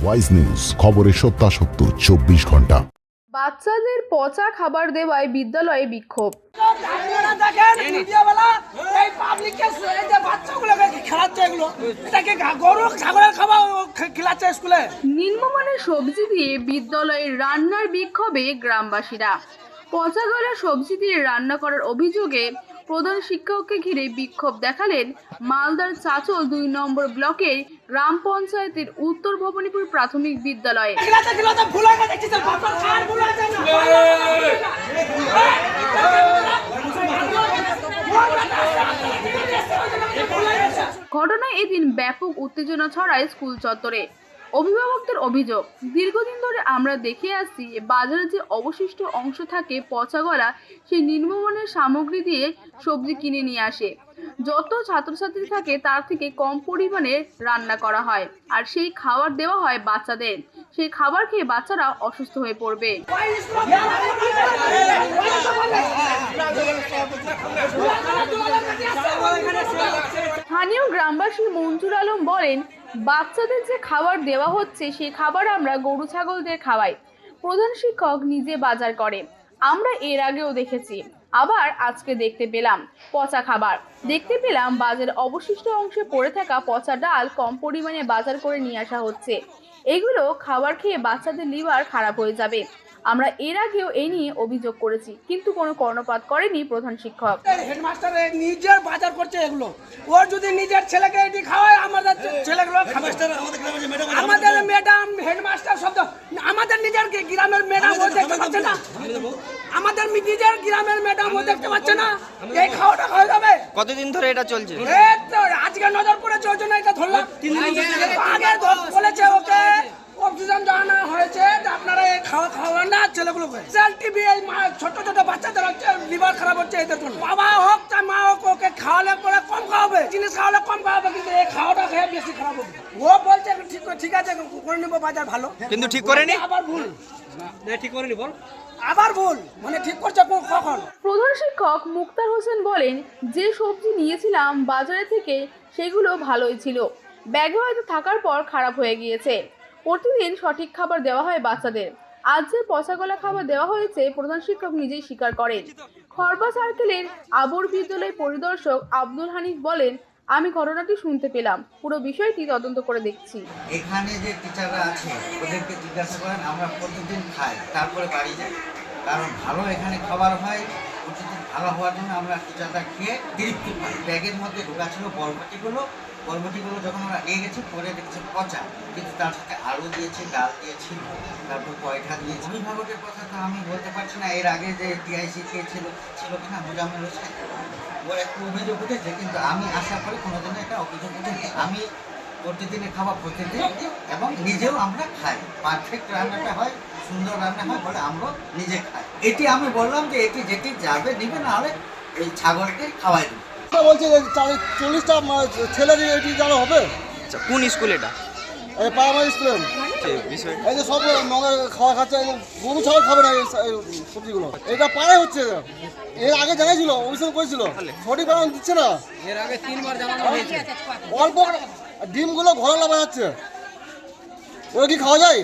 Wise news, খবরের সত্যাসত্য 24 ঘন্টা। বাচ্চাদের পচা খাবার দেওয়ায় বিদ্যালয়ে বিক্ষোভ। নিম্নমানের সবজি দিয়ে বিদ্যালয়ের রান্নার বিক্ষোভে গ্রামবাসীরা। পচা গলা সবজি দিয়ে রান্না করার অভিযোগে প্রধান শিক্ষককে ঘিরে বিক্ষোভ দেখালেন মালদার চাচল 2 নম্বর ব্লকের গ্রাম পঞ্চায়েতের উত্তর ভবানীপুর প্রাথমিক বিদ্যালয়ে। ঘটনায় এদিন ব্যাপক উত্তেজনা ছড়ায় স্কুল চত্বরে। অভিভাবকদের অভিযোগ, দীর্ঘদিন ধরে আমরা দেখে আসছি বাজারে যে অবশিষ্ট অংশ থাকে পচা গলা, সেই নিম্নমানের সামগ্রী দিয়ে সবজি কিনে নিয়ে আসে। যত ছাত্রছাত্রী থাকে তার থেকে কম পরিমাণে রান্না করা হয়, আর সেই খাবার দেওয়া হয় বাচ্চাদের। সেই খাবার খেয়ে বাচ্চারা অসুস্থ হয়ে পড়বে। স্থানীয় গ্রামবাসী মঞ্জুর আলম বলেন, বাচ্চাদের যে খাবার দেওয়া হচ্ছে সেই খাবার আমরা গরু ছাগলদের খাওয়াই। প্রধান শিক্ষক নিজে বাজার করে, আমরা এর আগেও দেখেছি, আবার আজকে দেখতে পেলাম পচা খাবার। দেখতে পেলাম বাজারের অবশিষ্ট অংশে পড়ে থাকা পচা ডাল কম পরিমাণে বাজার করে নিয়ে আসা হচ্ছে। এগুলো খাবার খেয়ে বাচ্চাদের লিভার খারাপ হয়ে যাবে। আমরা এর আগেও এই নিয়ে অভিযোগ করেছি, কিন্তু কোনো কর্ণপাত করেনি প্রধান শিক্ষক। হেডমাস্টার নিজের বাজার করছে এগুলো, ওর যদি নিজের ছেলেকে এটি খাওয়ায় আমাদের ছেলেগুলো খাবে। আমাদের ম্যাডাম হেডমাস্টার শব্দ, আমাদের নিজের গ্রামের ম্যাডাম ও দেখতে পাচ্ছে না, আমাদের নিজের গ্রামের ম্যাডাম ও দেখতে পাচ্ছে না এই খাওয়াটা হয়ে যাবে। কতদিন ধরে এটা চলছে? আজকে নজর পড়েছে, ওই জন্য এটা ধরলাম। আগে বলেছে ওকে অক্সিজেন জানা হয়েছে যে আপনারা এই খাওয়ান না ছেলেগুলোকে। টিভি এই ছোট ছোট বাচ্চাদের হচ্ছে লিভার খারাপ হচ্ছে এদের জন্য। বাবা হোক চাই মা হোক, ওকে খাওয়ালে পরে কম খাওয়াবে, জিনিস খাওয়ালে কম খাওয়াবে, কিন্তু এই খাওয়াটা খেয়ে বেশি খারাপ হবে। ও বলছে ঠিক আছে করে নেবো বাজার ভালো, কিন্তু ঠিক করেনি। আবার ভুল ঠিক করেনি, বল আবার ভুল, মানে ঠিক করছে কখন? প্রধান শিক্ষক মুক্তার হোসেন বলেন, যে সবজি নিয়েছিলাম বাজারে থেকে সেগুলো ভালোই ছিল, ব্যাগে হয়তো থাকার পর খারাপ হয়ে গিয়েছে। প্রতিদিন সঠিক খাবার দেওয়া হয় বাচ্চাদের। আজ যে পচা গলা খাবার দেওয়া হয়েছে প্রধান শিক্ষক নিজেই স্বীকার করেন। খড়বা সার্কেলের আবর বিদ্যালয় পরিদর্শক আব্দুল হানিফ বলেন, আমি ঘটনাটি শুনতে পেলাম, পুরো বিষয়টি তদন্ত করে দেখছি। এখানে যে টিচাররা আছে ওদেরকে জিজ্ঞাসা করেন, আমরা প্রতিদিন খাই তারপরে বাড়ি যাই, কারণ ভালো এখানে খাবার হয়। প্রতিদিন ভালো হওয়ার জন্য আমরা টিচাররা খেয়ে তৃপ্তি পাই। ব্যাগের মধ্যে ঢোকা ছিল বরবটিগুলো যখন আমরা নিয়ে গেছি পরে দেখছি পচা, কিন্তু তার সাথে আলু দিয়েছি, ডাল দিয়েছি, তারপর পয়ঠা দিয়েছি। অভিভাবকের কথা তো আমি বলতে পারছি না, এর আগে যে টিআইসি ছিল কিনা মোজাম্মেল হোসেন, ওর একটু অভিযোগ উঠেছে, কিন্তু আমি আশা করি কোনোদিনও এটা অভিযোগ উঠেনি। আমি প্রতিদিনের খাবার প্রতিদিন, এবং নিজেও আমরা খাই। পারফেক্ট রান্নাটা হয়, সুন্দর রান্না হয় বলে আমরা নিজে খাই। এটি আমি বললাম যে এটি যেটি যাবে নিবে, না হলে এই ছাগলকে খাওয়াই দেবে। বলছে 40টা ছেলের এটি জানা হবে। কোন স্কুল এটা? এই প্রাইমারি স্কুল। এই যে সব খাওয়া খাচ্ছে, গরু ছাগল খাবে না এই সবজিগুলো। এটা পায়ে হচ্ছে, এর আগে জানাইছিল, অভিযোগ করেছিল, সঠিক বানান দিচ্ছে না। এর আগে 3বার জানানো হয়েছে। অল্প ডিমগুলো ঘরে লাগা যাচ্ছে, ওরা কি খাওয়া যায়?